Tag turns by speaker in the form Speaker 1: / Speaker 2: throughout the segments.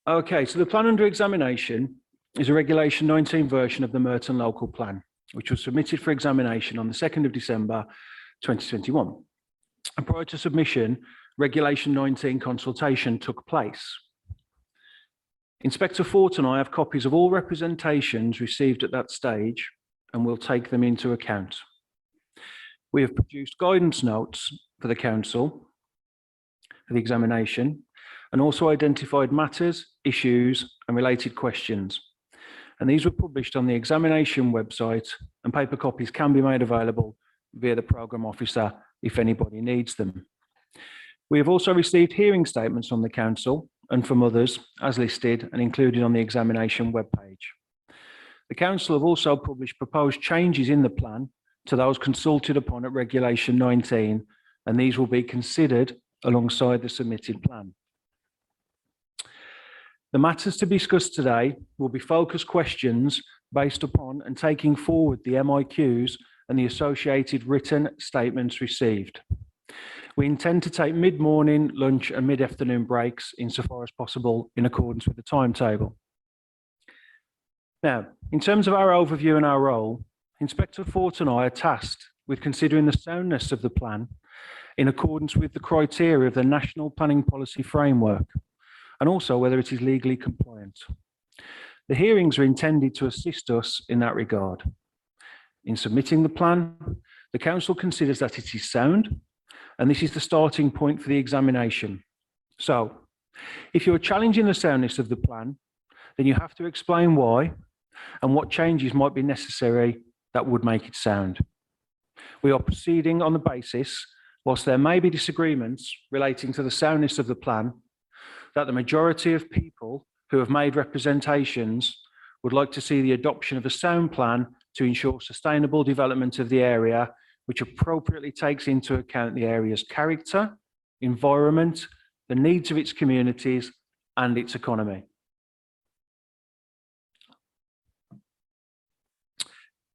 Speaker 1: Okay, so the plan under examination is a Regulation 19 version of the Merton Local Plan, which was submitted for examination on the 2nd of December 2021. And prior to submission, Regulation 19 consultation took place. Inspector Fort and I have copies of all representations received at that stage, and we'll take them into account. We have produced guidance notes for the Council for the examination, and also identified matters, issues, and related questions. And these were published on the examination website, and paper copies can be made available via the Programme Officer if anybody needs them. We have also received hearing statements from the Council and from others as listed and included on the examination webpage. The Council have also published proposed changes in the plan to those consulted upon at Regulation 19, and these will be considered alongside the submitted plan. The matters to be discussed today will be focused questions based upon and taking forward the MIQs and the associated written statements received. We intend to take mid-morning, lunch and mid-afternoon breaks insofar as possible in accordance with the timetable. Now, in terms of our overview and our role, Inspector Fort and I are tasked with considering the soundness of the plan in accordance with the criteria of the National Planning Policy Framework, and also whether it is legally compliant. The hearings are intended to assist us in that regard. In submitting the plan, the Council considers that it is sound, and this is the starting point for the examination. So, if you are challenging the soundness of the plan, then you have to explain why and what changes might be necessary that would make it sound. We are proceeding on the basis, whilst there may be disagreements relating to the soundness of the plan, that the majority of people who have made representations would like to see the adoption of a sound plan to ensure sustainable development of the area, which appropriately takes into account the area's character, environment, the needs of its communities, and its economy.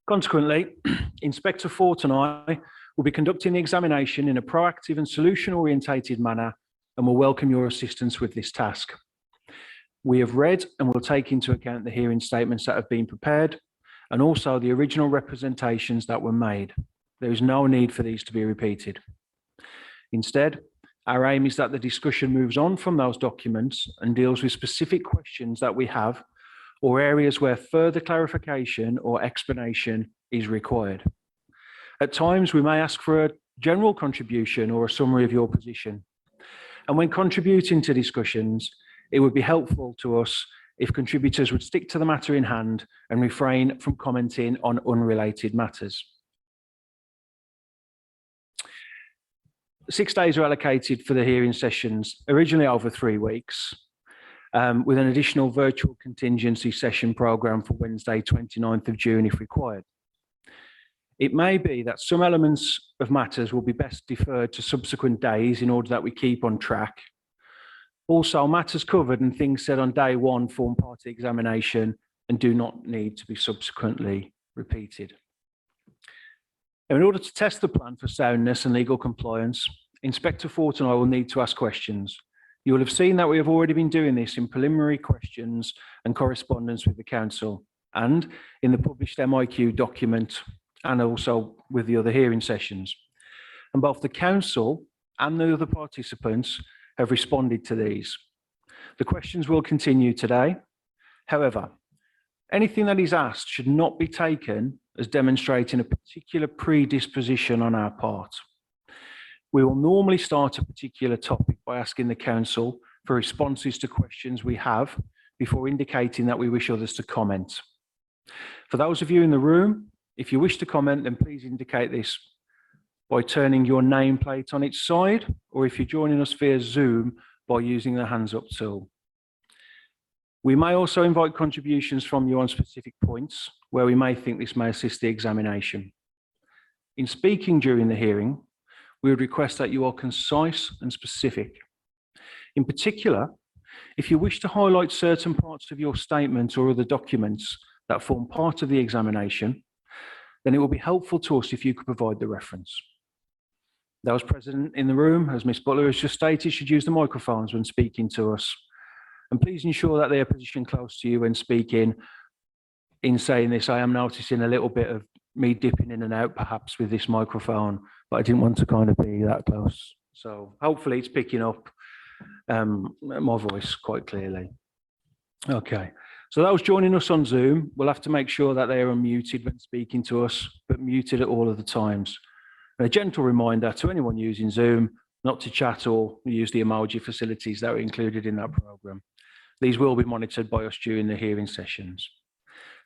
Speaker 1: Consequently, Inspector Fort and I will be conducting the examination in a proactive and solution-orientated manner, and will welcome your assistance with this task. We have read and will take into account the hearing statements that have been prepared, and also the original representations that were made. There is no need for these to be repeated. Instead, our aim is that the discussion moves on from those documents and deals with specific questions that we have, or areas where further clarification or explanation is required. At times, we may ask for a general contribution or a summary of your position. And when contributing to discussions, it would be helpful to us if contributors would stick to the matter in hand and refrain from commenting on unrelated matters. 6 days are allocated for the hearing sessions, originally over 3 weeks, with an additional virtual contingency session programme for Wednesday, 29th of June if required. It may be that some elements of matters will be best deferred to subsequent days in order that we keep on track. Also, matters covered and things said on day one form part of the examination and do not need to be subsequently repeated. Now, in order to test the plan for soundness and legal compliance, Inspector Fort and I will need to ask questions. You will have seen that we have already been doing this in preliminary questions and correspondence with the Council, and in the published MIQ document, and also with the other hearing sessions. And both the Council and the other participants have responded to these. The questions will continue today. However, anything that is asked should not be taken as demonstrating a particular predisposition on our part. We will normally start a particular topic by asking the Council for responses to questions we have before indicating that we wish others to comment. For those of you in the room, if you wish to comment, then please indicate this by turning your nameplate on its side, or if you're joining us via Zoom, by using the hands up tool. We may also invite contributions from you on specific points where we may think this may assist the examination. In speaking during the hearing, we would request that you are concise and specific. In particular, if you wish to highlight certain parts of your statement or other documents that form part of the examination, then it will be helpful to us if you could provide the reference. Those present in the room, as Ms. Butler has just stated, should use the microphones when speaking to us. And please ensure that they are positioned close to you when speaking. In saying this, I am noticing a little bit of me dipping in and out perhaps with this microphone, but I didn't want to kind of be that close. So hopefully it's picking up my voice quite clearly. Okay, so those joining us on Zoom will have to make sure that they are unmuted when speaking to us, but muted at all of the times. And a gentle reminder to anyone using Zoom not to chat or use the emoji facilities that were included in that program. These will be monitored by us during the hearing sessions.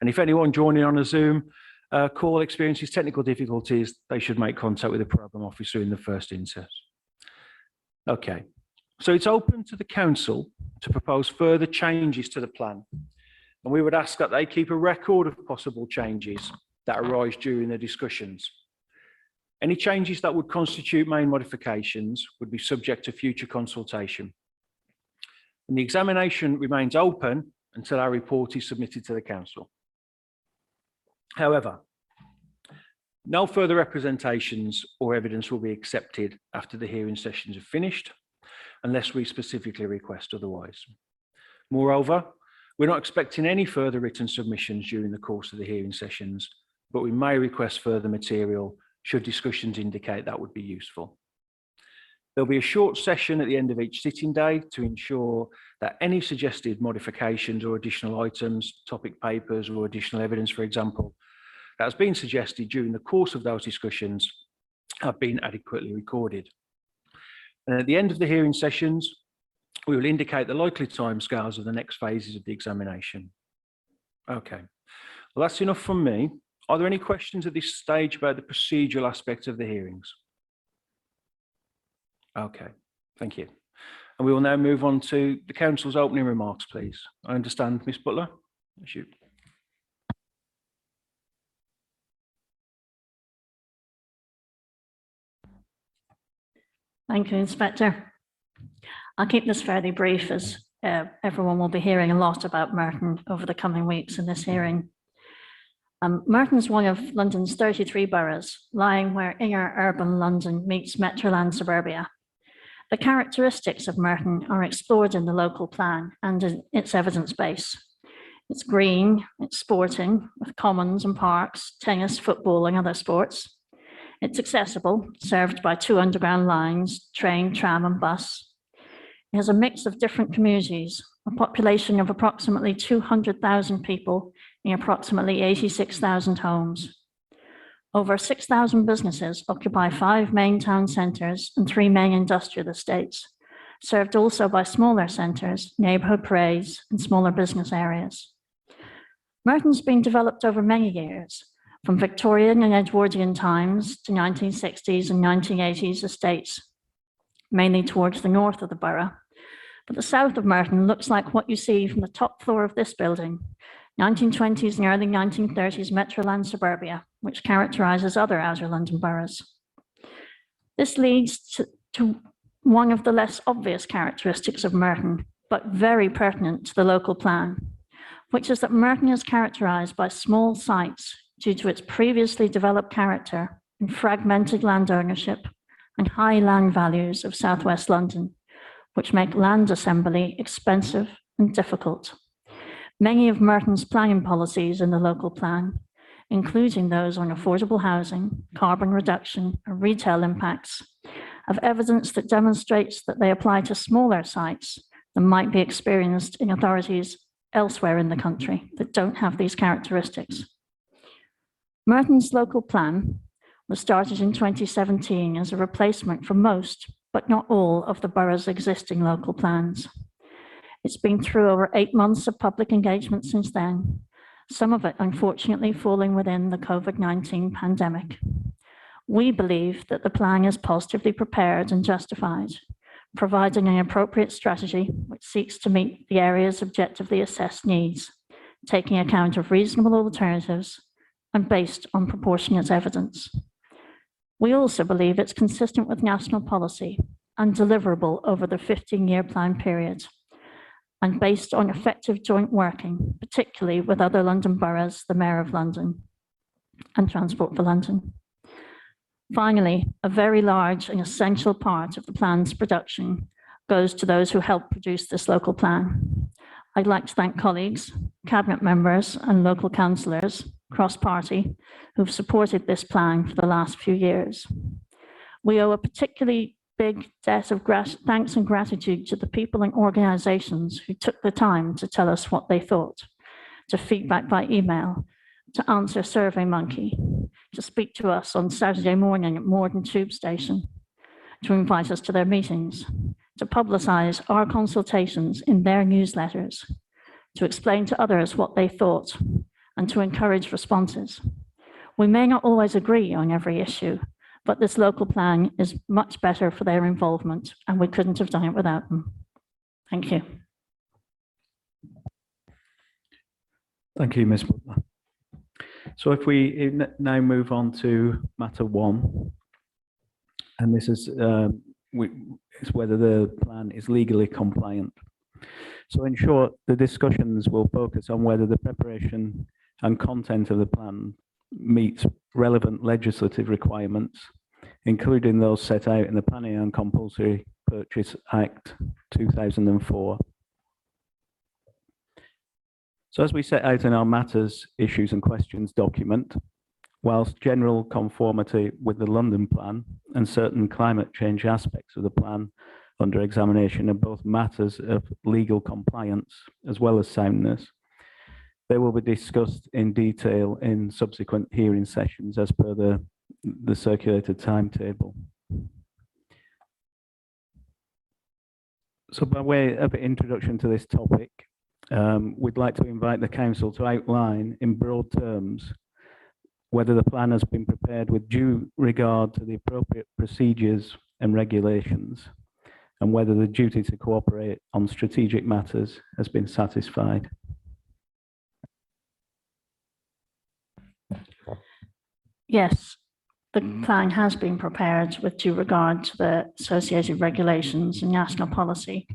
Speaker 1: And if anyone joining on a Zoom call experiences technical difficulties, they should make contact with the program officer in the first instance. Okay, so it's open to the council to propose further changes to the plan. And we would ask that they keep a record of possible changes that arise during the discussions. Any changes that would constitute main modifications would be subject to future consultation. And the examination remains open until our report is submitted to the council. However, no further representations or evidence will be accepted after the hearing sessions are finished, unless we specifically request otherwise. Moreover, we're not expecting any further written submissions during the course of the hearing sessions, but we may request further material should discussions indicate that would be useful. There'll be a short session at the end of each sitting day to ensure that any suggested modifications or additional items, topic papers or additional evidence, for example, that has been suggested during the course of those discussions have been adequately recorded. And at the end of the hearing sessions, we will indicate the likely timescales of the next phases of the examination. Okay, well, that's enough from me. Are there any questions at this stage about the procedural aspect of the hearings? Okay, thank you. And we will now move on to the council's opening remarks, please. I understand, Ms. Butler. Shoot.
Speaker 2: Thank you, Inspector. I'll keep this fairly brief as everyone will be hearing a lot about Merton over the coming weeks in this hearing. Merton is one of London's 33 boroughs, lying where inner urban London meets Metroland suburbia. The characteristics of Merton are explored in the local plan and in its evidence base. It's green, it's sporting, with commons and parks, tennis, football and other sports. It's accessible, served by 2 underground lines, train, tram and bus. It has a mix of different communities, a population of approximately 200,000 people in approximately 86,000 homes. Over 6,000 businesses occupy 5 main town centres and 3 main industrial estates, served also by smaller centres, neighbourhood parades and smaller business areas. Merton's been developed over many years, from Victorian and Edwardian times to 1960s and 1980s estates, mainly towards the north of the borough. But the south of Merton looks like what you see from the top floor of this building, 1920s and early 1930s Metroland suburbia, which characterises other outer London boroughs. This leads to one of the less obvious characteristics of Merton, but very pertinent to the local plan, which is that Merton is characterised by small sites due to its previously developed character and fragmented land ownership and high land values of southwest London, which make land assembly expensive and difficult. Many of Merton's planning policies in the local plan, including those on affordable housing, carbon reduction, and retail impacts, have evidence that demonstrates that they apply to smaller sites than might be experienced in authorities elsewhere in the country that don't have these characteristics. Merton's local plan was started in 2017 as a replacement for most, but not all, of the borough's existing local plans. It's been through over 8 months of public engagement since then, some of it unfortunately falling within the COVID-19 pandemic. We believe that the plan is positively prepared and justified, providing an appropriate strategy which seeks to meet the area's objectively assessed needs, taking account of reasonable alternatives and based on proportionate evidence. We also believe it's consistent with national policy and deliverable over the 15-year plan period, and based on effective joint working, particularly with other London boroughs, the Mayor of London, and Transport for London. Finally, a very large and essential part of the plan's production goes to those who helped produce this local plan. I'd like to thank colleagues, cabinet members and local councillors, cross-party, who've supported this plan for the last few years. We owe a particularly big debt of thanks and gratitude to the people and organisations who took the time to tell us what they thought, to feedback by email, to answer SurveyMonkey, to speak to us on Saturday morning at Morden Tube Station, to invite us to their meetings, to publicise our consultations in their newsletters, to explain to others what they thought, and to encourage responses. We may not always agree on every issue, but this local plan is much better for their involvement, and we couldn't have done it without them. Thank you.
Speaker 1: Thank you, Ms. Butler. So if we now move on to matter 1, and this is whether the plan is legally compliant. So in short, the discussions will focus on whether the preparation and content of the plan meets relevant legislative requirements, including those set out in the Planning and Compulsory Purchase Act 2004. So as we set out in our matters, issues and questions document, whilst general conformity with the London plan and certain climate change aspects of the plan under examination are both matters of legal compliance as well as soundness, they will be discussed in detail in subsequent hearing sessions as per the circulated timetable. So by way of introduction to this topic, we'd like to invite the Council to outline in broad terms whether the plan has been prepared with due regard to the appropriate procedures and regulations, and whether the duty to cooperate on strategic matters has been satisfied.
Speaker 2: Yes, the plan has been prepared with due regard to the associated regulations and national policy,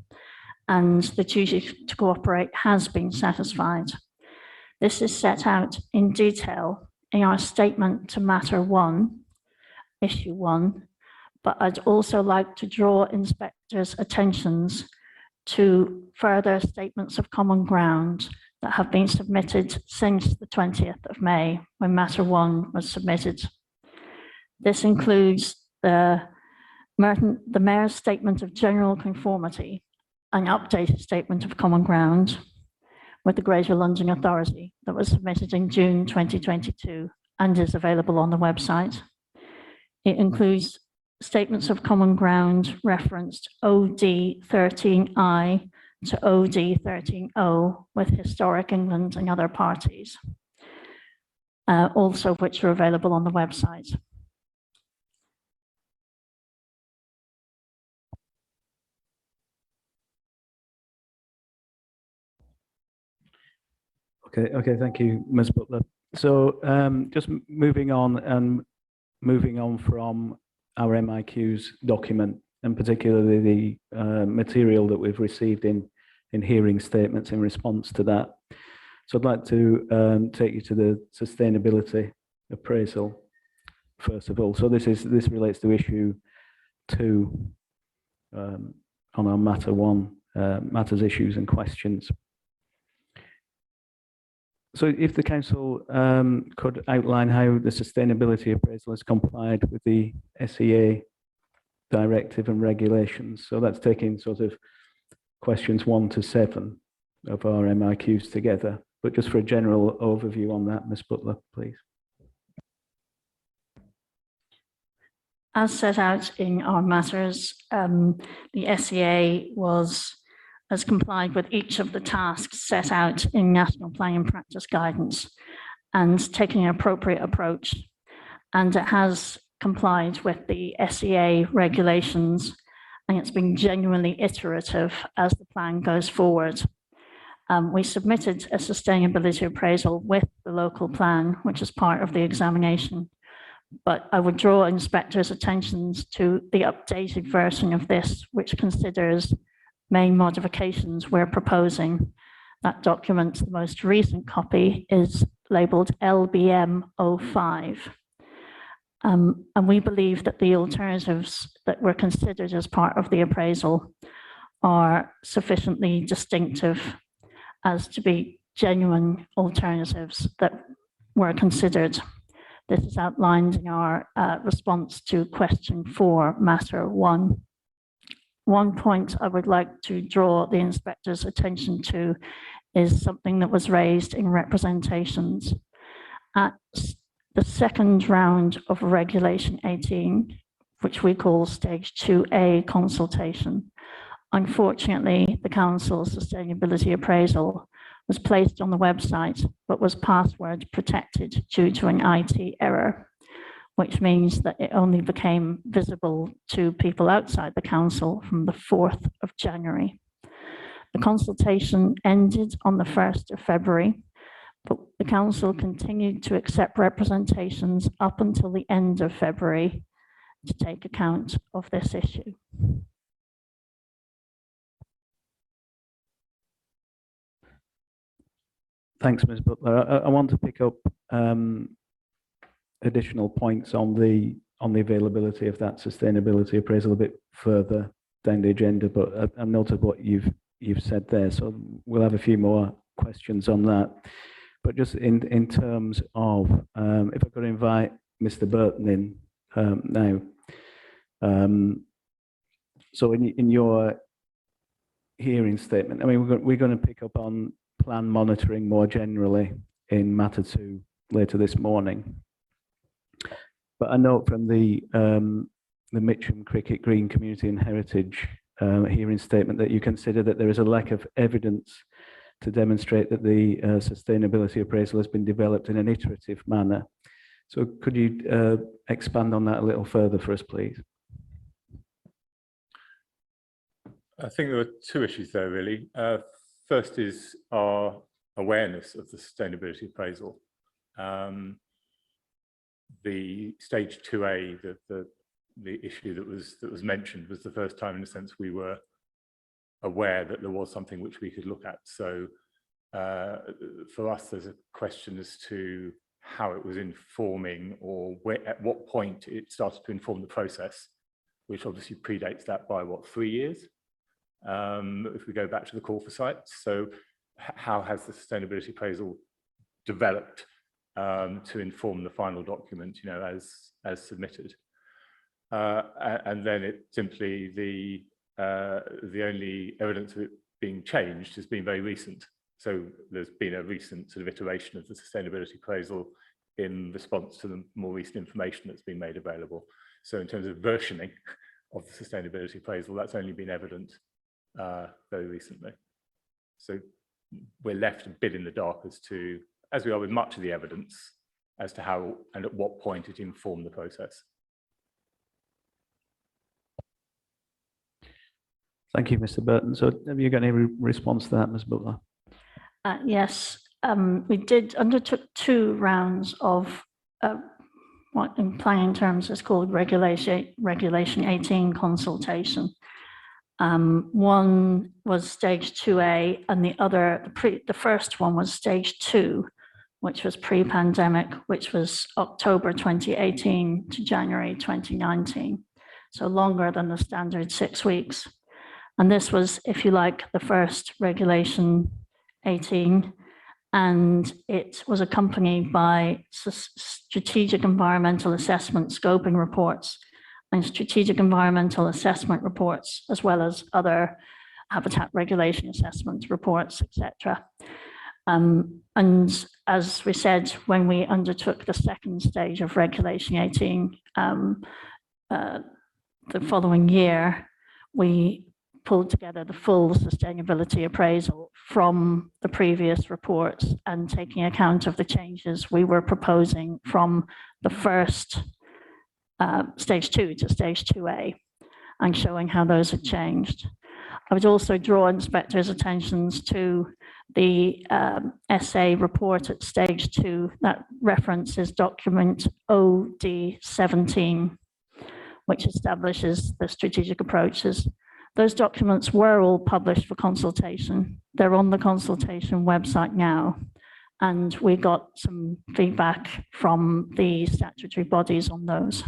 Speaker 2: and the duty to cooperate has been satisfied. This is set out in detail in our statement to matter 1, issue 1, but I'd also like to draw inspectors' attentions to further statements of common ground that have been submitted since the 20th of May, when matter 1 was submitted. This includes the Mayor's Statement of General Conformity, an updated statement of common ground with the Greater London Authority that was submitted in June 2022 and is available on the website. It includes statements of common ground referenced OD 13I to OD 13O with Historic England and other parties, also which are available on the website.
Speaker 1: Okay, thank you, Ms. Butler. So just moving on from our MIQs document, and particularly the material that we've received in hearing statements in response to that. So I'd like to take you to the sustainability appraisal first of all. So this relates to issue 2 on our matter 1, matters, issues and questions. So if the Council could outline how the sustainability appraisal has complied with the SEA directive and regulations. So that's taking sort of questions 1 to 7 of our MIQs together. But just for a general overview on that, Ms. Butler, please.
Speaker 2: As set out in our matters, the SEA has complied with each of the tasks set out in National Planning Practice Guidance and taken an appropriate approach. And it has complied with the SEA regulations, and it's been genuinely iterative as the plan goes forward. We submitted a sustainability appraisal with the local plan, which is part of the examination. But I would draw inspectors' attentions to the updated version of this, which considers main modifications we're proposing. That document, the most recent copy, is labelled LBM 05. And we believe that the alternatives that were considered as part of the appraisal are sufficiently distinctive as to be genuine alternatives that were considered. This is outlined in our response to question 4, matter 1. One point I would like to draw the inspector's attention to is something that was raised in representations. At the second round of Regulation 18, which we call Stage 2A consultation, unfortunately, the Council's sustainability appraisal was placed on the website, but was password protected due to an IT error, which means that it only became visible to people outside the Council from the 4th of January. The consultation ended on the 1st of February, but the Council continued to accept representations up until the end of February to take account of this issue.
Speaker 1: Thanks, Ms. Butler. I want to pick up additional points on the availability of that sustainability appraisal a bit further down the agenda, but I noted what you've said there, so we'll have a few more questions on that. But just in terms of, if I could invite Mr. Burton in now. So in your hearing statement, I mean, we're going to pick up on plan monitoring more generally in matter 2 later this morning. But I note from the Mitcham Cricket Green Community and Heritage hearing statement that you consider that there is a lack of evidence to demonstrate that the sustainability appraisal has been developed in an iterative manner. So could you expand on that a little further for us, please?
Speaker 3: I think there are 2 issues there, really. First is our awareness of the sustainability appraisal. The stage 2A, the issue that was mentioned, was the first time, in a sense, we were aware that there was something which we could look at. So for us, there's a question as to how it was informing, or at what point it started to inform the process, which obviously predates that by, what, 3 years? If we go back to the call for sites. So how has the sustainability appraisal developed to inform the final document, you know, as submitted? And then it simply, the only evidence of it being changed has been very recent. So there's been a recent sort of iteration of the sustainability appraisal in response to the more recent information that's been made available. So in terms of versioning of the sustainability appraisal, that's only been evident very recently. So we're left a bit in the dark as we are with much of the evidence, as to how and at what point it informed the process.
Speaker 1: Thank you, Mr. Burton. So have you got any response to that, Ms. Butler?
Speaker 2: Yes, we undertook 2 rounds of what in planning terms is called Regulation 18 consultation. One was stage 2A, and the first one was stage 2, which was pre-pandemic, which was October 2018 to January 2019. So longer than the standard 6 weeks. And this was, if you like, the first Regulation 18, and it was accompanied by strategic environmental assessment scoping reports and strategic environmental assessment reports, as well as other habitat regulation assessment reports, etc. And as we said, when we undertook the second stage of Regulation 18, the following year, we pulled together the full sustainability appraisal from the previous reports and taking account of the changes we were proposing from the first stage 2 to stage 2A, and showing how those had changed. I would also draw inspectors' attentions to the SA report at stage 2 that references document OD17, which establishes the strategic approaches. Those documents were all published for consultation. They're on the consultation website now, and we got some feedback from the statutory bodies on those.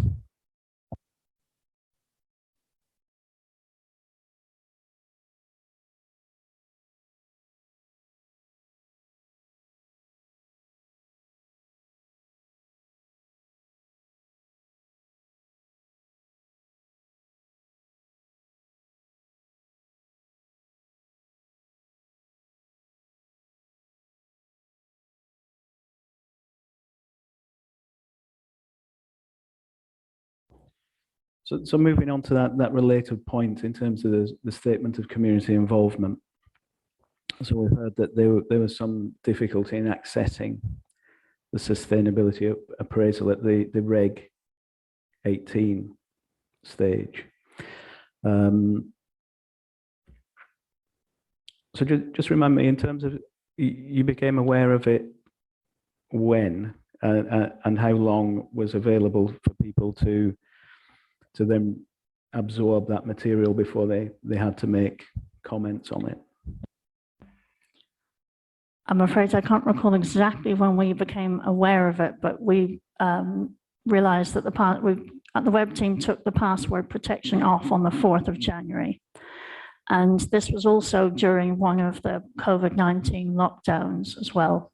Speaker 1: So moving on to that related point in terms of the statement of community involvement. So we've heard that there was some difficulty in accessing the sustainability appraisal at the Reg 18 stage. So just remind me, in terms of, you became aware of it when, and how long was available for people to then absorb that material before they had to make comments on it?
Speaker 2: I'm afraid I can't recall exactly when we became aware of it, but we realized that the web team took the password protection off on the 4th of January. And this was also during one of the COVID-19 lockdowns as well.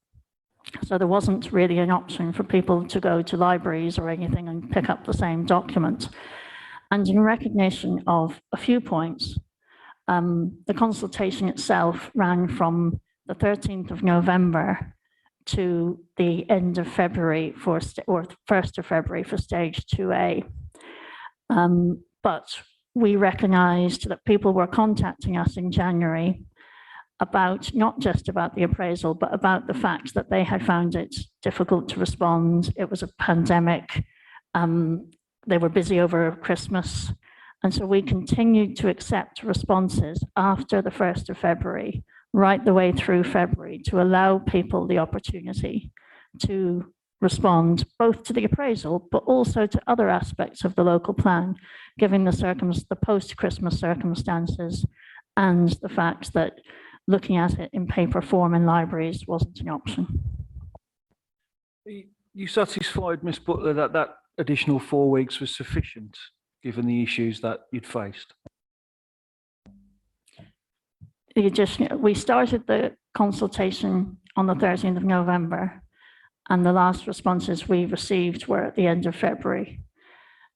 Speaker 2: So there wasn't really an option for people to go to libraries or anything and pick up the same document. And in recognition of a few points, the consultation itself ran from the 13th of November to the end of February or 1st of February for stage 2A. But we recognized that people were contacting us in January about, not just about the appraisal, but about the fact that they had found it difficult to respond. It was a pandemic. They were busy over Christmas. And so we continued to accept responses after the 1st of February, right the way through February, to allow people the opportunity to respond both to the appraisal, but also to other aspects of the local plan, given the post-Christmas circumstances and the fact that looking at it in paper form in libraries wasn't an option.
Speaker 1: You satisfied, Ms. Butler, that that additional 4 weeks was sufficient, given the issues that you'd faced?
Speaker 2: We started the consultation on the 13th of November, and the last responses we received were at the end of February.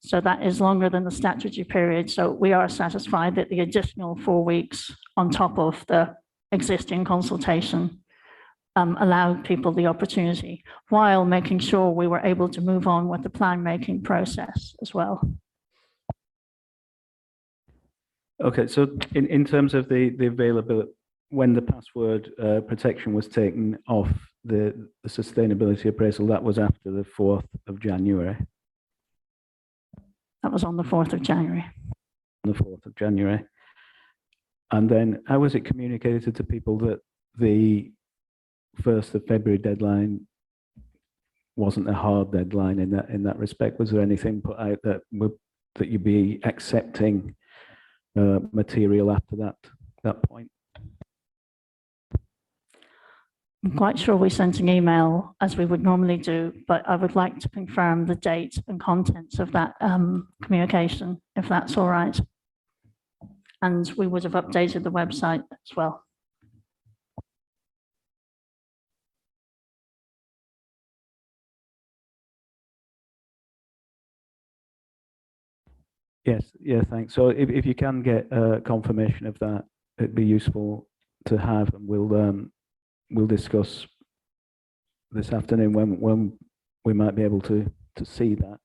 Speaker 2: So that is longer than the statutory period. So we are satisfied that the additional 4 weeks on top of the existing consultation allowed people the opportunity, while making sure we were able to move on with the plan making process as well.
Speaker 1: Okay, so in terms of the availability, when the password protection was taken off the sustainability appraisal, that was after the 4th of January?
Speaker 2: That was on the 4th of January.
Speaker 1: On the 4th of January. And then how was it communicated to people that the 1st of February deadline wasn't a hard deadline in that respect? Was there anything put out that you'd be accepting material after that point?
Speaker 2: I'm quite sure we sent an email, as we would normally do, but I would like to confirm the date and contents of that communication, if that's all right. And we would have updated the website as well.
Speaker 1: Yes, yeah, thanks. So if you can get confirmation of that, it'd be useful to have, and we'll discuss this afternoon when we might be able to see that.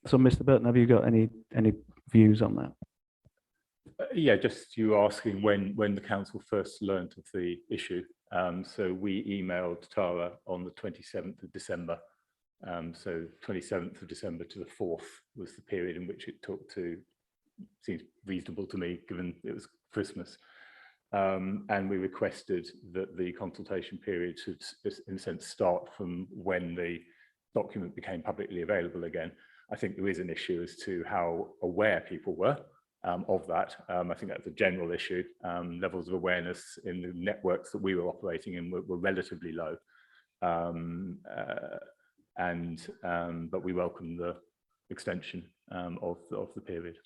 Speaker 1: So, Mr. Burton, have you got any views on that?
Speaker 3: Yeah, just you asking when the council first learnt of the issue. So we emailed Tara on the 27th of December. So 27th of December to the 4th was the period in which it took to, seems reasonable to me, given it was Christmas. And we requested that the consultation period should, in a sense, start from when the document became publicly available again. I think there is an issue as to how aware people were of that. I think that's a general issue. Levels of awareness in the networks that we were operating in were relatively low. But we welcome the extension of the period.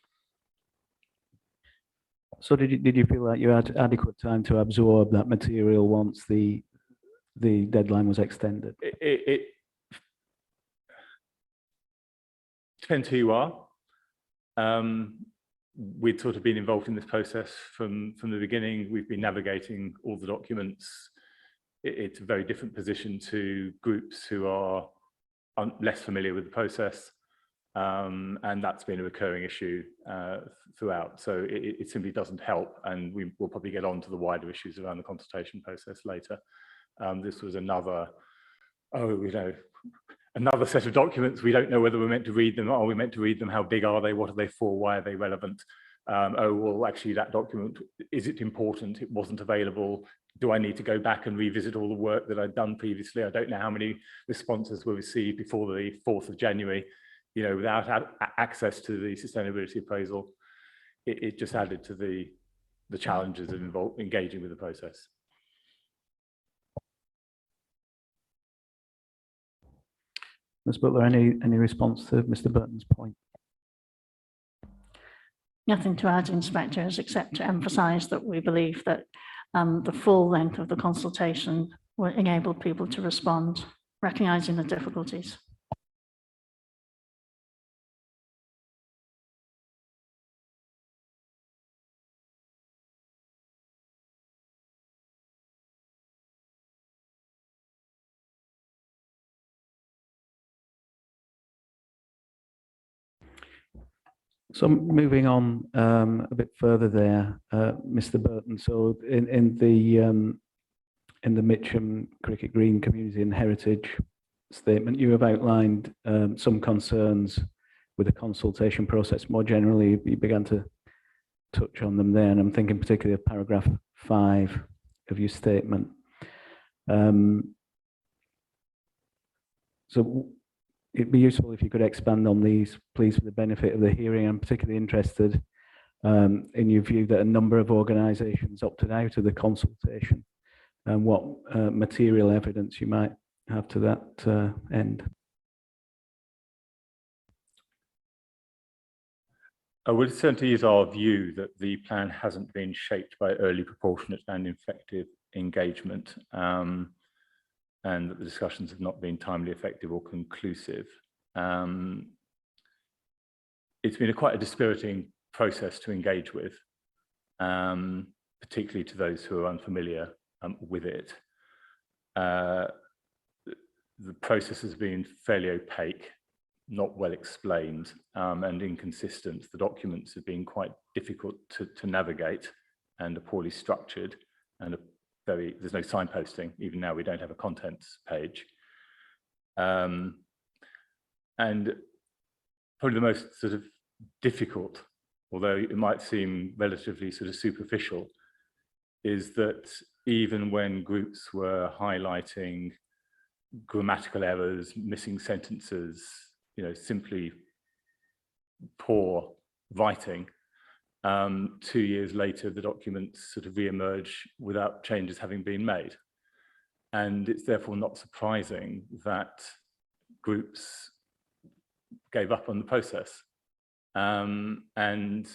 Speaker 1: So did you feel that you had adequate time to absorb that material once the deadline was extended?
Speaker 3: It depends who you are. We'd sort of been involved in this process from the beginning. We've been navigating all the documents. It's a very different position to groups who are less familiar with the process, and that's been a recurring issue throughout. So it simply doesn't help, and we will probably get on to the wider issues around the consultation process later. This was another, another set of documents. We don't know whether we're meant to read them. Are we meant to read them? How big are they? What are they for? Why are they relevant? Oh, well, actually, that document, is it important? It wasn't available. Do I need to go back and revisit all the work that I'd done previously? I don't know how many responses were received before the 4th of January, without access to the sustainability appraisal. It just added to the challenges of engaging with the process.
Speaker 1: Ms. Butler, any response to Mr. Burton's point?
Speaker 2: Nothing to add, inspectors, except to emphasise that we believe that the full length of the consultation will enable people to respond, recognising the difficulties.
Speaker 1: So moving on a bit further there, Mr. Burton. So in the Mitcham Cricket Green Community and Heritage statement, you have outlined some concerns with the consultation process. More generally, you began to touch on them there, and I'm thinking particularly of paragraph 5 of your statement. So it'd be useful if you could expand on these, please, for the benefit of the hearing. I'm particularly interested in your view that a number of organisations opted out of the consultation, and what material evidence you might have to that end.
Speaker 3: Well, it certainly is our view that the plan hasn't been shaped by early, proportionate and effective engagement, and that the discussions have not been timely, effective or conclusive. It's been quite a dispiriting process to engage with, particularly to those who are unfamiliar with it. The process has been fairly opaque, not well explained, and inconsistent. The documents have been quite difficult to navigate and are poorly structured, and there's no signposting. Even now, we don't have a contents page. And probably the most sort of difficult, although it might seem relatively sort of superficial, is that even when groups were highlighting grammatical errors, missing sentences, simply poor writing, 2 years later, the documents sort of re-emerge without changes having been made. And it's therefore not surprising that groups gave up on the process and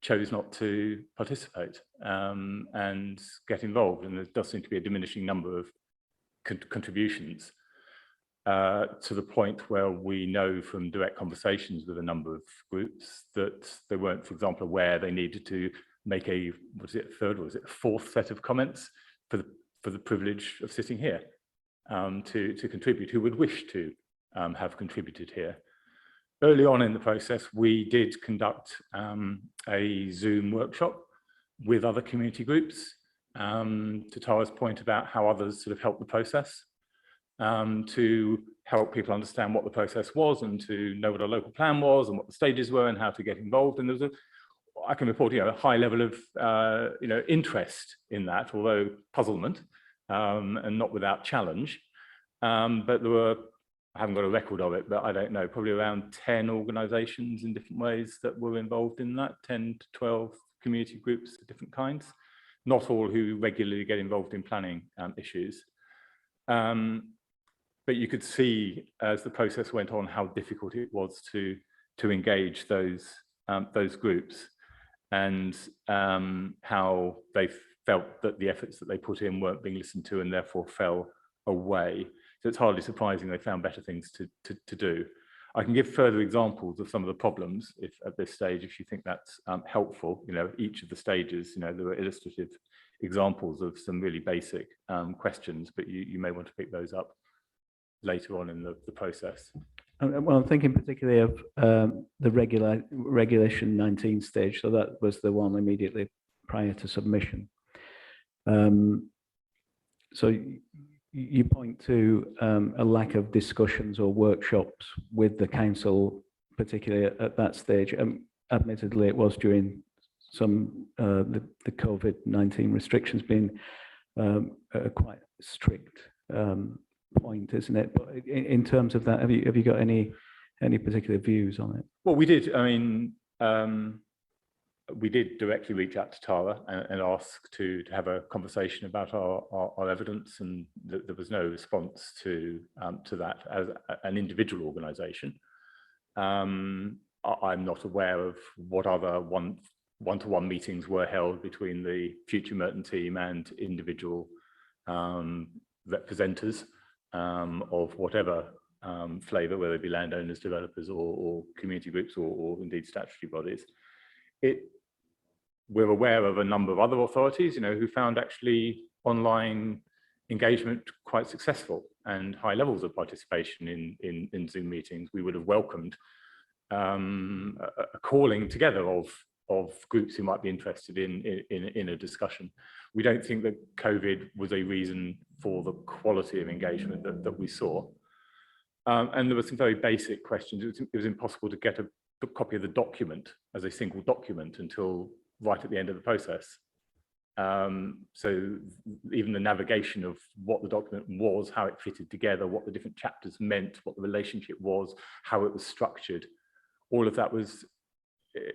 Speaker 3: chose not to participate and get involved. And there does seem to be a diminishing number of contributions to the point where we know from direct conversations with a number of groups that they weren't, for example, aware they needed to make a, third or was it fourth set of comments for the privilege of sitting here to contribute, who would wish to have contributed here. Early on in the process, we did conduct a Zoom workshop with other community groups, to Tara's point about how others sort of helped the process, to help people understand what the process was and to know what a local plan was and what the stages were and how to get involved. And there was I can report, a high level of, interest in that, although puzzlement, and not without challenge. But there were, I haven't got a record of it, but I don't know, probably around 10 organisations in different ways that were involved in that, 10 to 12 community groups of different kinds, not all who regularly get involved in planning issues. But you could see as the process went on how difficult it was to engage those groups, and how they felt that the efforts that they put in weren't being listened to and therefore fell away. So it's hardly surprising they found better things to do. I can give further examples of some of the problems at this stage, if you think that's helpful. Each of the stages, there were illustrative examples of some really basic questions, but you may want to pick those up later on in the process.
Speaker 1: Well, I'm thinking particularly of the regulation 19 stage. So that was the one immediately prior to submission. So you point to a lack of discussions or workshops with the council, particularly at that stage. Admittedly, it was during some the COVID-19 restrictions being a quite strict point, isn't it? But in terms of that, have you got any particular views on it?
Speaker 3: Well, we did. I mean, we did directly reach out to Tara and ask to have a conversation about our evidence, and there was no response to that as an individual organisation. I'm not aware of what other one-to-one meetings were held between the future Merton team and individual representatives of whatever flavour, whether it be landowners, developers, or community groups, or indeed statutory bodies. We're aware of a number of other authorities, who found actually online engagement quite successful and high levels of participation in Zoom meetings. We would have welcomed a calling together of groups who might be interested in a discussion. We don't think that COVID was a reason for the quality of engagement that we saw. And there were some very basic questions. It was impossible to get a copy of the document as a single document until right at the end of the process. So even the navigation of what the document was, how it fitted together, what the different chapters meant, what the relationship was, how it was structured, all of that was,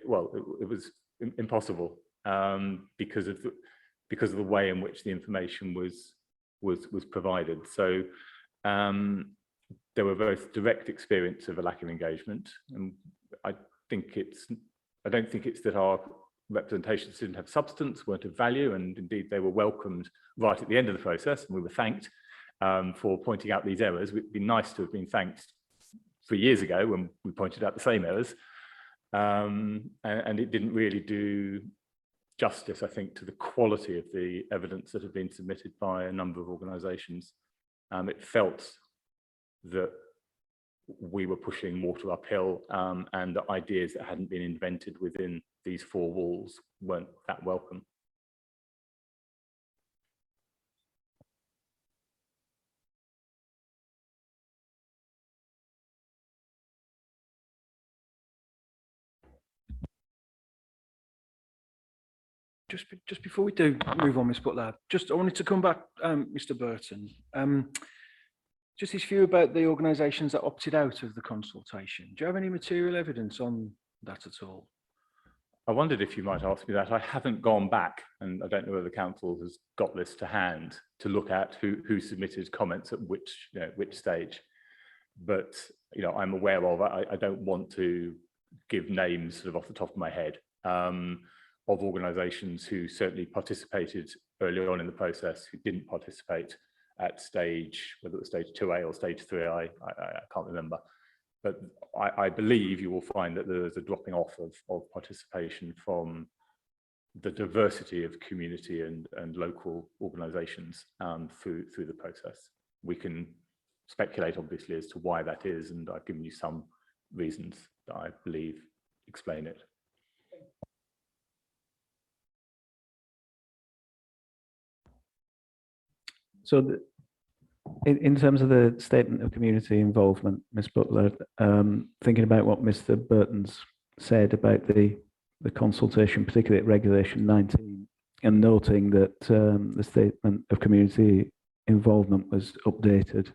Speaker 3: well, it was impossible because of the way in which the information was provided. So there were both direct experience of a lack of engagement, and I don't think it's that our representations didn't have substance, weren't of value, and indeed they were welcomed right at the end of the process, and we were thanked for pointing out these errors. It'd be nice to have been thanked 3 years ago when we pointed out the same errors, and it didn't really do justice, I think, to the quality of the evidence that had been submitted by a number of organisations. It felt that we were pushing water uphill, and the ideas that hadn't been invented within these four walls weren't that welcome.
Speaker 1: Just before we do move on, Ms. Butler, I wanted to come back, Mr. Burton. Just this view about the organisations that opted out of the consultation. Do you have any material evidence on that at all?
Speaker 3: I wondered if you might ask me that. I haven't gone back, and I don't know whether the council has got this to hand to look at who submitted comments at which stage. But I'm aware of. I don't want to give names sort of off the top of my head of organisations who certainly participated earlier on in the process, who didn't participate at stage, whether it was stage 2A or stage 3A, I can't remember. But I believe you will find that there is a dropping off of participation from the diversity of community and local organisations through the process. We can speculate, obviously, as to why that is, and I've given you some reasons that I believe explain it.
Speaker 1: So in terms of the statement of community involvement, Ms. Butler, thinking about what Mr. Burton's said about the consultation, particularly at Regulation 19, and noting that the statement of community involvement was updated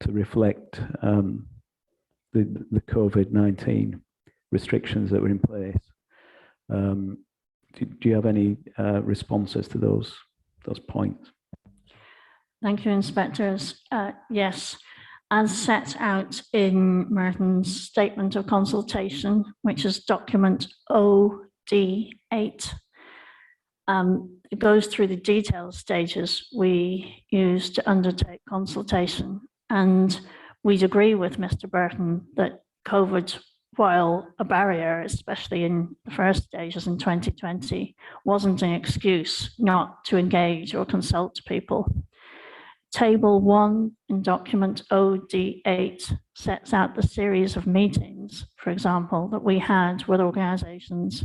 Speaker 1: to reflect the COVID-19 restrictions that were in place. Do you have any responses to those points?
Speaker 2: Thank you, inspectors. Yes, as set out in Merton's statement of consultation, which is document OD8, it goes through the detailed stages we use to undertake consultation. And we'd agree with Mr. Burton that COVID, while a barrier, especially in the first stages in 2020, wasn't an excuse not to engage or consult people. Table 1 in document OD8 sets out the series of meetings, for example, that we had with organisations,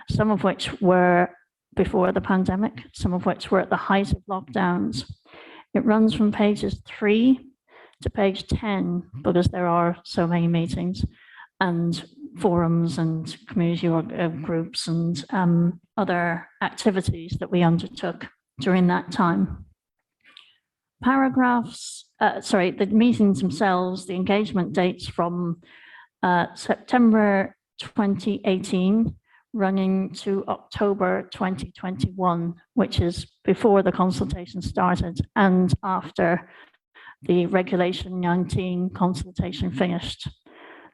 Speaker 2: some of which were before the pandemic, some of which were at the height of lockdowns. It runs from pages 3 to page 10 because there are so many meetings and forums and community groups and other activities that we undertook during that time. The meetings themselves, the engagement dates from September 2018 running to October 2021, which is before the consultation started and after the Regulation 19 consultation finished.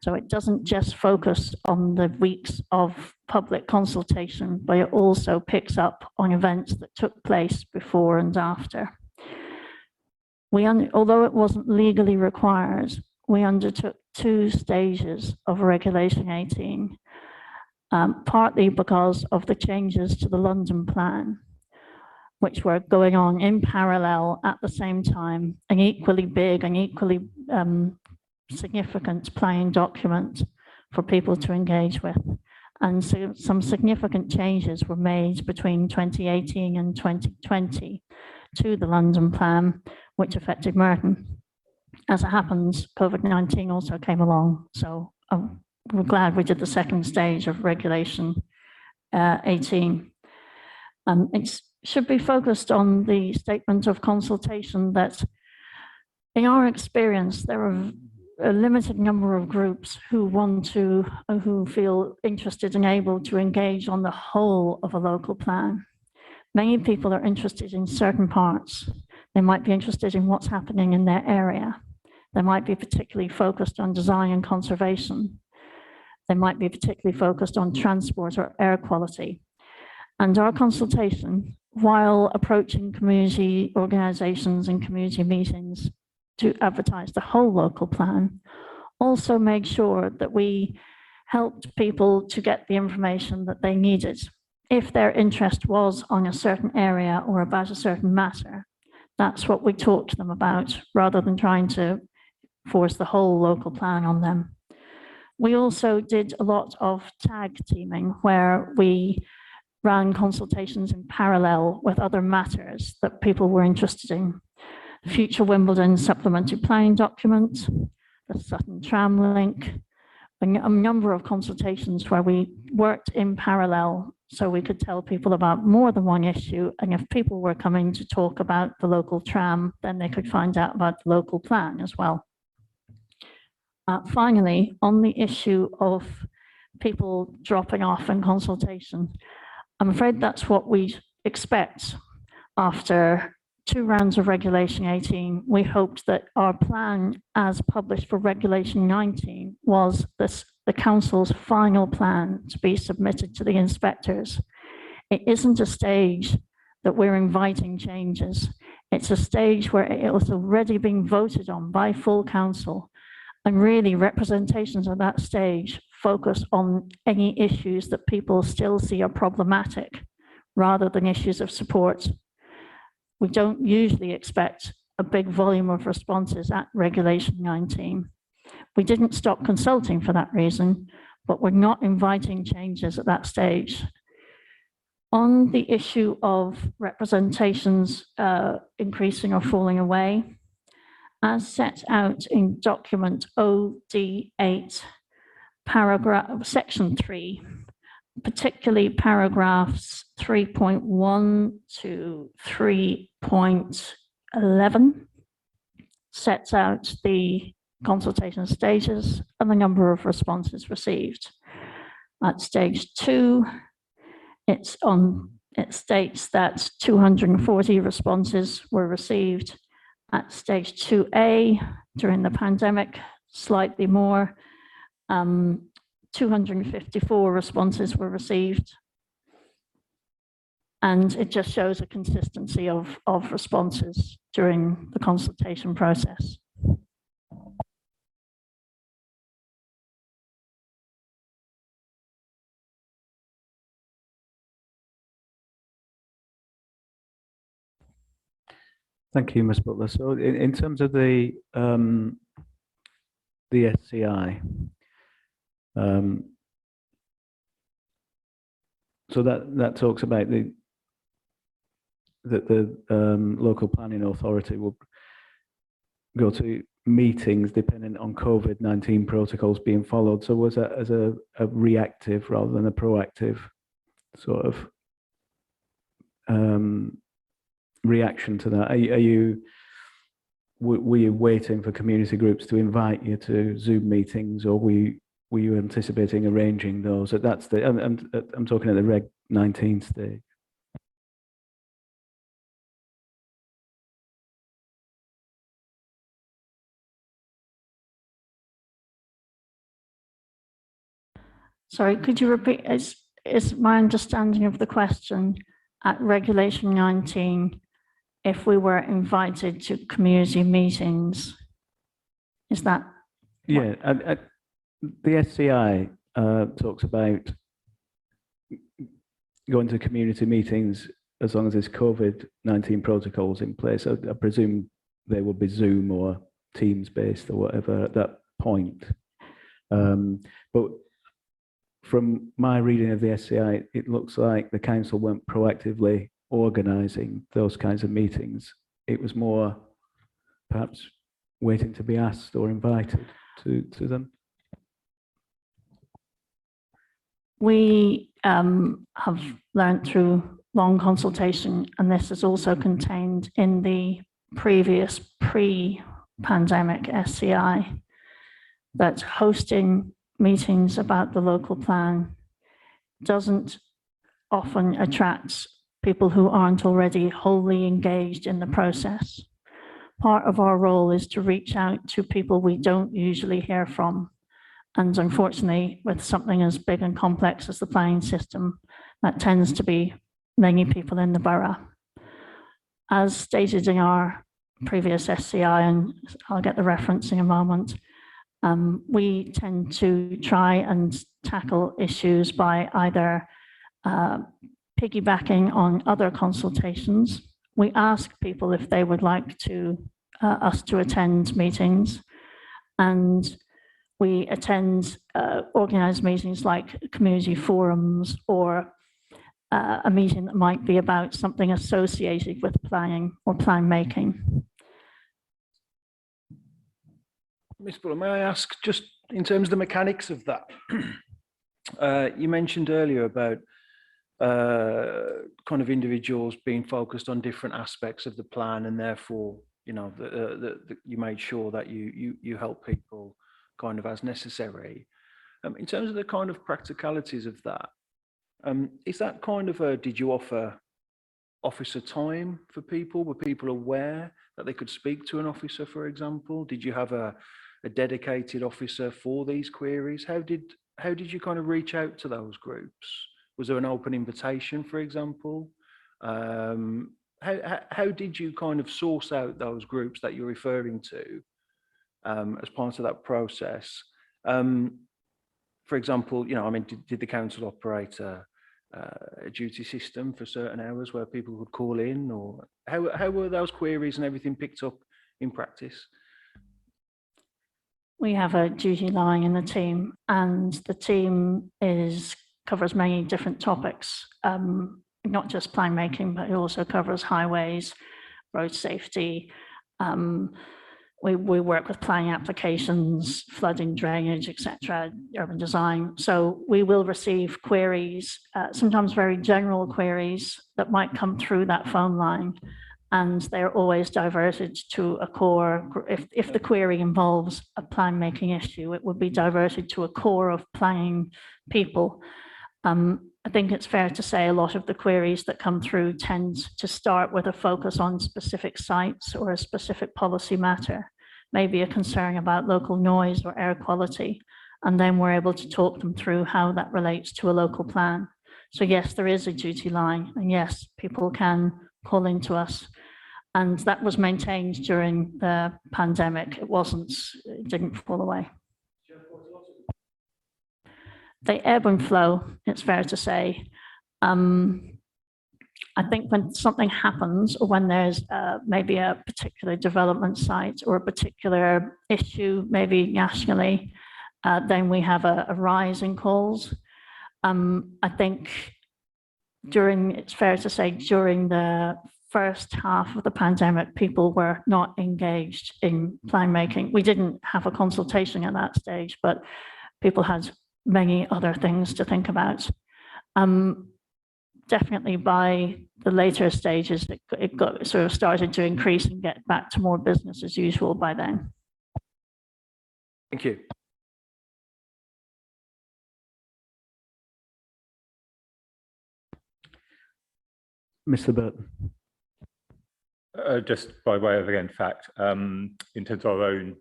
Speaker 2: So it doesn't just focus on the weeks of public consultation, but it also picks up on events that took place before and after. Although it wasn't legally required, we undertook 2 stages of Regulation 18, partly because of the changes to the London plan, which were going on in parallel at the same time, an equally big and equally significant planning document for people to engage with. And so some significant changes were made between 2018 and 2020 to the London plan, which affected Merton. As it happens, COVID-19 also came along. So we're glad we did the second stage of Regulation 18. It should be focused on the statement of consultation that in our experience, there are a limited number of groups who who feel interested and able to engage on the whole of a local plan. Many people are interested in certain parts. They might be interested in what's happening in their area. They might be particularly focused on design and conservation. They might be particularly focused on transport or air quality. And our consultation, while approaching community organisations and community meetings to advertise the whole local plan, also made sure that we helped people to get the information that they needed. If their interest was on a certain area or about a certain matter, that's what we talked to them about, rather than trying to force the whole local plan on them. We also did a lot of tag teaming, where we ran consultations in parallel with other matters that people were interested in. Future Wimbledon supplementary planning document, the Sutton tram link, a number of consultations where we worked in parallel so we could tell people about more than one issue. And if people were coming to talk about the local tram, then they could find out about the local plan as well. Finally, on the issue of people dropping off in consultation, I'm afraid that's what we expect. After 2 rounds of Regulation 18, we hoped that our plan as published for Regulation 19 was the Council's final plan to be submitted to the inspectors. It isn't a stage that we're inviting changes. It's a stage where it was already being voted on by full Council, and really representations of that stage focus on any issues that people still see are problematic, rather than issues of support. We don't usually expect a big volume of responses at Regulation 19. We didn't stop consulting for that reason, but we're not inviting changes at that stage. On the issue of representations increasing or falling away, as set out in document OD8, section 3, particularly paragraphs 3.1 to 3.11, sets out the consultation stages and the number of responses received. At stage 2, it states that 240 responses were received. At stage 2A, during the pandemic, slightly more, 254 responses were received. And it just shows a consistency of responses during the consultation process.
Speaker 1: Thank you, Ms. Butler. So in terms of the SCI, so that talks about the local planning authority will go to meetings depending on COVID-19 protocols being followed. So was that as a reactive rather than a proactive sort of reaction to that? Were you waiting for community groups to invite you to Zoom meetings, or were you anticipating arranging those? That's the I'm talking at the Reg 19 stage.
Speaker 2: Sorry, could you repeat? Is my understanding of the question at Regulation 19, if we were invited to community meetings, is that?
Speaker 1: Yeah, the SCI talks about going to community meetings as long as there's COVID-19 protocols in place. I presume they will be Zoom or Teams based or whatever at that point. But from my reading of the SCI, it looks like the council weren't proactively organising those kinds of meetings. It was more perhaps waiting to be asked or invited to them.
Speaker 2: We have learned through long consultation, and this is also contained in the previous pre-pandemic SCI, that hosting meetings about the local plan doesn't often attract people who aren't already wholly engaged in the process. Part of our role is to reach out to people we don't usually hear from. And unfortunately, with something as big and complex as the planning system, that tends to be many people in the borough. As stated in our previous SCI, and I'll get the reference in a moment, we tend to try and tackle issues by either piggybacking on other consultations. We ask people if they would like to us to attend meetings, and we attend organised meetings like community forums, or a meeting that might be about something associated with planning or plan making.
Speaker 1: Ms. Buller, may I ask, just in terms of the mechanics of that, you mentioned earlier about kind of individuals being focused on different aspects of the plan, and therefore, you know, you made sure that you help people kind of as necessary. In terms of the kind of practicalities of that, is that kind of did you offer officer time for people? Were people aware that they could speak to an officer, for example? Did you have a dedicated officer for these queries? How did you kind of reach out to those groups? Was there an open invitation, for example? How did you kind of source out those groups that you're referring to as part of that process? For example, you know, I mean, did the council operate a duty system for certain hours where people would call in, or how were those queries and everything picked up in practice?
Speaker 2: We have a duty line in the team, and the team covers many different topics, not just plan making, but it also covers highways, road safety. We work with planning applications, flooding, drainage, etc., urban design. So we will receive queries, sometimes very general queries that might come through that phone line, and they're always diverted to a core. If the query involves a plan making issue, it would be diverted to a core of planning people. I think it's fair to say a lot of the queries that come through tend to start with a focus on specific sites or a specific policy matter, maybe a concern about local noise or air quality, and then we're able to talk them through how that relates to a local plan. So yes, there is a duty line, and yes, people can call into us, and that was maintained during the pandemic. It didn't fall away. They ebb and flow, it's fair to say. I think when something happens, or when there's maybe a particular development site or a particular issue, maybe nationally, then we have a rise in calls. I think it's fair to say, during the first half of the pandemic, people were not engaged in plan making. We didn't have a consultation at that stage, but people had many other things to think about. Definitely by the later stages, it got sort of started to increase and get back to more business as usual by then.
Speaker 1: Thank you. Mr. Burton.
Speaker 3: Just by way of, again, fact, in terms of our own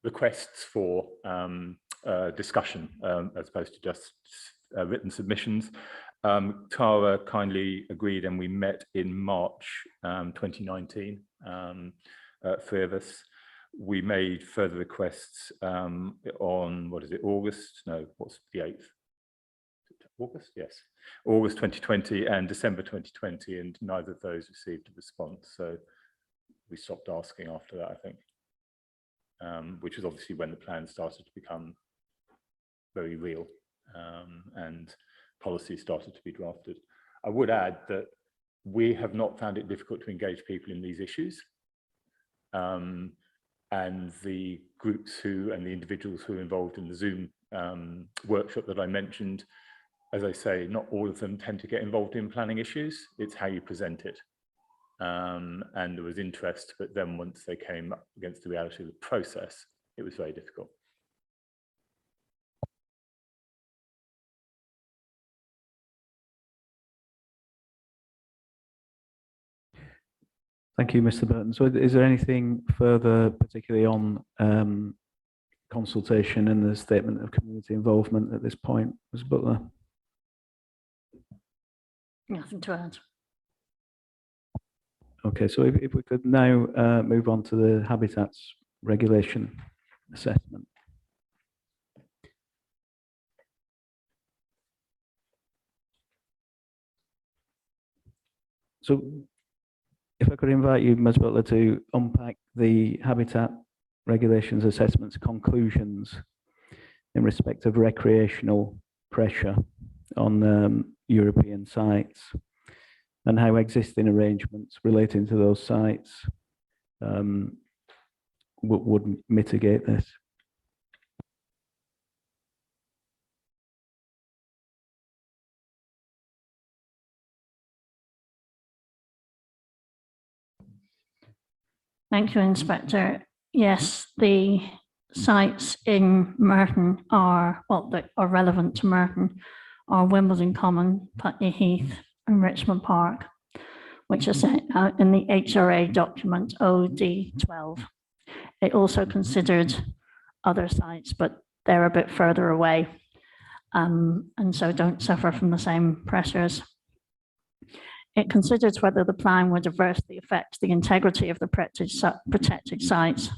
Speaker 3: requests for discussion, as opposed to just written submissions, Tara kindly agreed, and we met in March 2019, 3 of us. We made further requests on, what is it, August? No, what's the 8th? August, yes, August 2020 and December 2020, and neither of those received a response. So we stopped asking after that, I think, which was obviously when the plan started to become very real, and policy started to be drafted. I would add that we have not found it difficult to engage people in these issues. And the groups and the individuals who are involved in the Zoom workshop that I mentioned, as I say, not all of them tend to get involved in planning issues. It's how you present it. And there was interest, but then once they came up against the reality of the process, it was very difficult.
Speaker 1: Thank you, Mr. Burton. So is there anything further, particularly on consultation and the statement of community involvement at this point, Ms. Butler?
Speaker 2: Nothing to add.
Speaker 1: Okay, so if we could now move on to the habitats regulation assessment. So if I could invite you, Ms. Butler, to unpack the habitat regulations assessment's conclusions in respect of recreational pressure on European sites, and how existing arrangements relating to those sites would mitigate this.
Speaker 2: Thank you, Inspector. Yes, the sites in Merton that are relevant to Merton are Wimbledon Common, Putney Heath, and Richmond Park, which are set out in the HRA document OD12. It also considered other sites, but they're a bit further away, and so don't suffer from the same pressures. It considers whether the plan would adversely affect the integrity of the protected sites.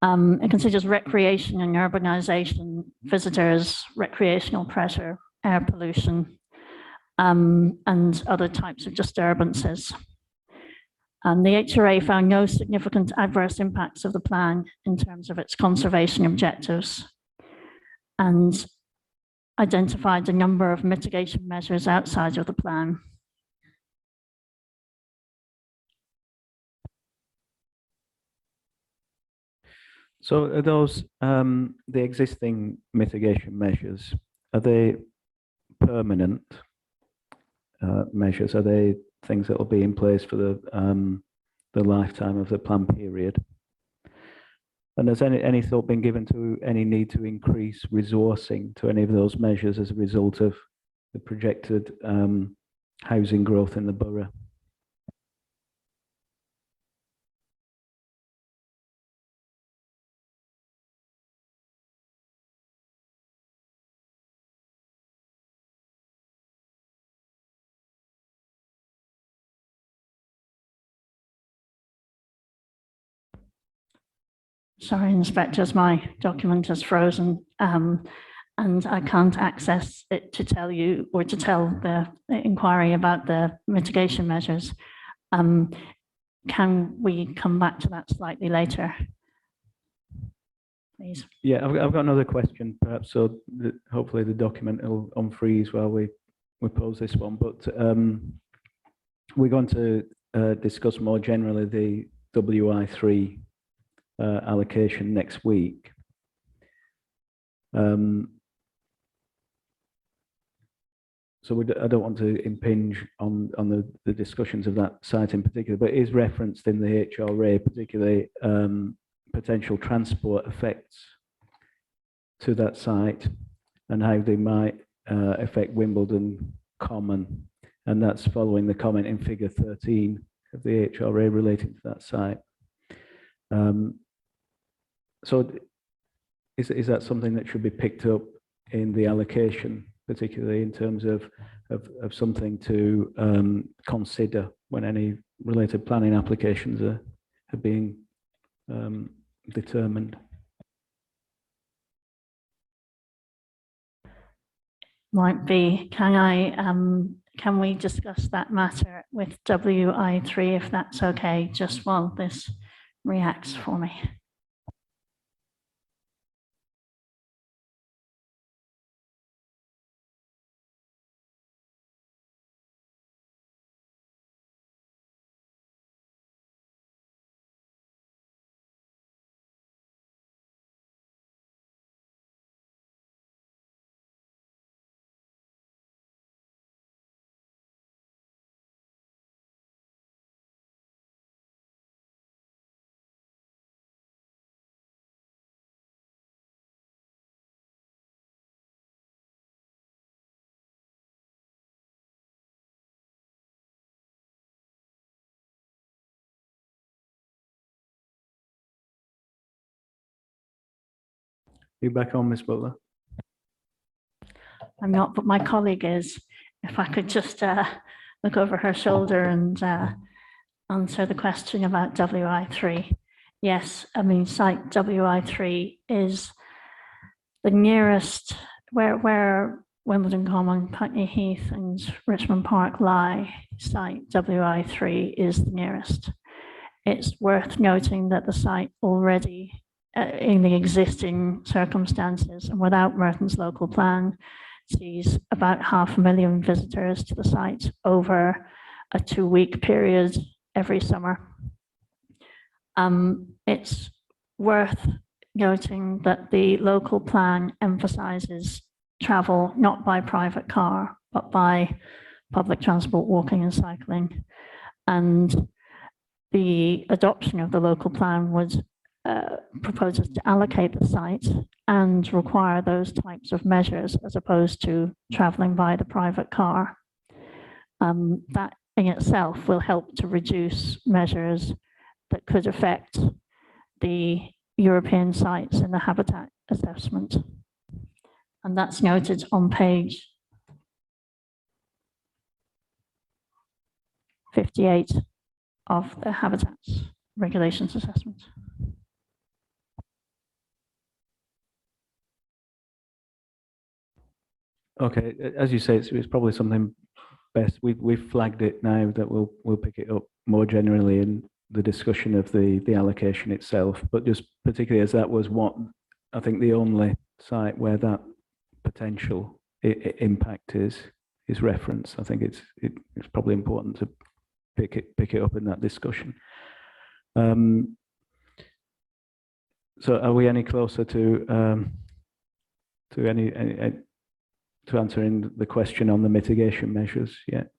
Speaker 2: It considers recreation and urbanization, visitors, recreational pressure, air pollution, and other types of disturbances. And the HRA found no significant adverse impacts of the plan in terms of its conservation objectives, and identified a number of mitigation measures outside of the plan.
Speaker 1: So are those the existing mitigation measures, are they permanent measures? Are they things that will be in place for the lifetime of the plan period? And has any thought been given to any need to increase resourcing to any of those measures as a result of the projected housing growth in the borough?
Speaker 2: Sorry, Inspectors, my document is frozen. and I can't access it to tell you or to tell the inquiry about the mitigation measures. Can we come back to that slightly later? Please.
Speaker 1: Yeah, I've got another question, perhaps, so that hopefully the document will unfreeze while we pose this one. But we're going to discuss more generally the WI3 allocation next week. So I don't want to impinge on the discussions of that site in particular, but it is referenced in the HRA, particularly potential transport effects to that site and how they might affect Wimbledon Common. And that's following the comment in figure 13 of the HRA relating to that site. So is that something that should be picked up in the allocation, particularly in terms of something to consider when any related planning applications are being determined?
Speaker 2: Might be. Can we discuss that matter with WI3 if that's okay, just while this reacts for me?
Speaker 1: You back on, Ms. Butler?
Speaker 2: I'm not, but my colleague is. If I could just look over her shoulder and answer the question about WI3. Yes, I mean, site WI3 is the nearest where Wimbledon Common, Putney Heath and Richmond Park lie. Site WI3 is the nearest. It's worth noting that the site already in the existing circumstances and without Merton's local plan sees about 500,000 visitors to the site over a 2-week period every summer. It's worth noting that the local plan emphasizes travel not by private car, but by public transport, walking and cycling. And the adoption of the local plan would proposes to allocate the site and require those types of measures as opposed to traveling by the private car. That in itself will help to reduce measures that could affect the European sites in the habitat assessment. And that's noted on page 58 of the habitats regulations assessment.
Speaker 1: Okay, as you say, it's probably something best. We've flagged it now that we'll pick it up more generally in the discussion of the allocation itself. But just particularly as that was what I think the only site where that potential impact is referenced. I think it's probably important to pick it up in that discussion. So are we any closer to answering the question on the mitigation measures yet?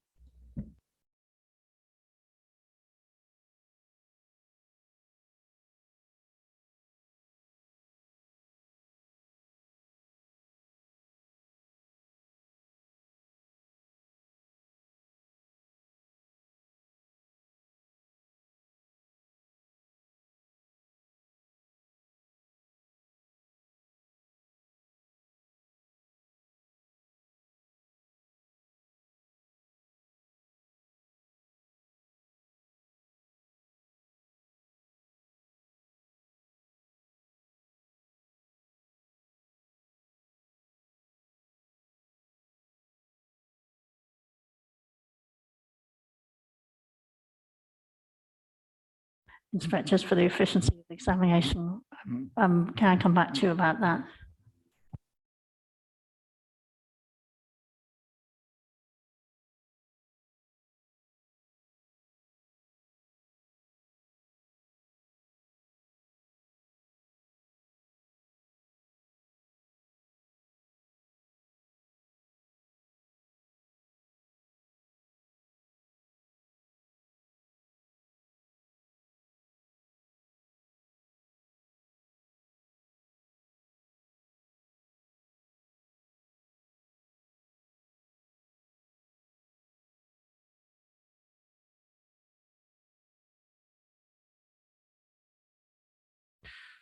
Speaker 2: inspectors for the efficiency of the examination. Can I come back to you about that?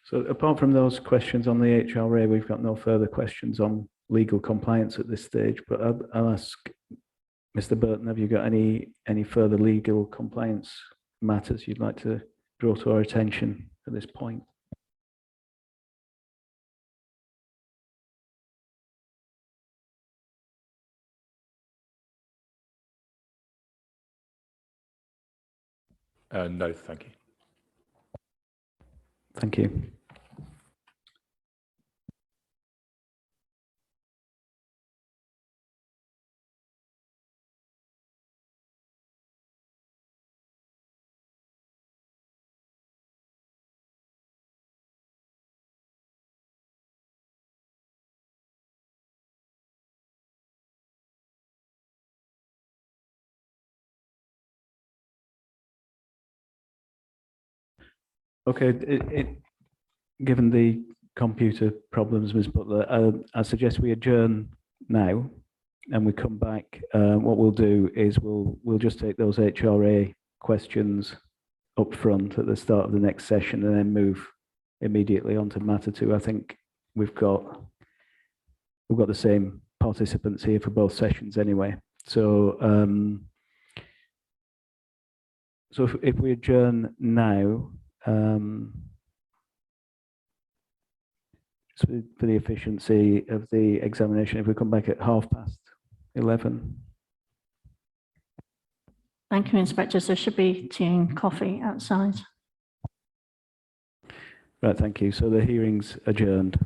Speaker 1: So apart from those questions on the HRA, we've got no further questions on legal compliance at this stage, but I'll ask Mr. Burton, have you got any further legal compliance matters you'd like to draw to our attention at this point?
Speaker 3: No, thank you.
Speaker 1: Thank you. Okay, given the computer problems, Ms. Butler, I suggest we adjourn now and we come back. What we'll do is we'll just take those HRA questions up front at the start of the next session and then move immediately on to matter 2. I think we've got the same participants here for both sessions anyway. So so if we adjourn now, for the efficiency of the examination, if we come back at 11:30.
Speaker 2: Thank you, inspectors. There should be tea and coffee outside.
Speaker 1: Right, thank you. So the hearing's adjourned.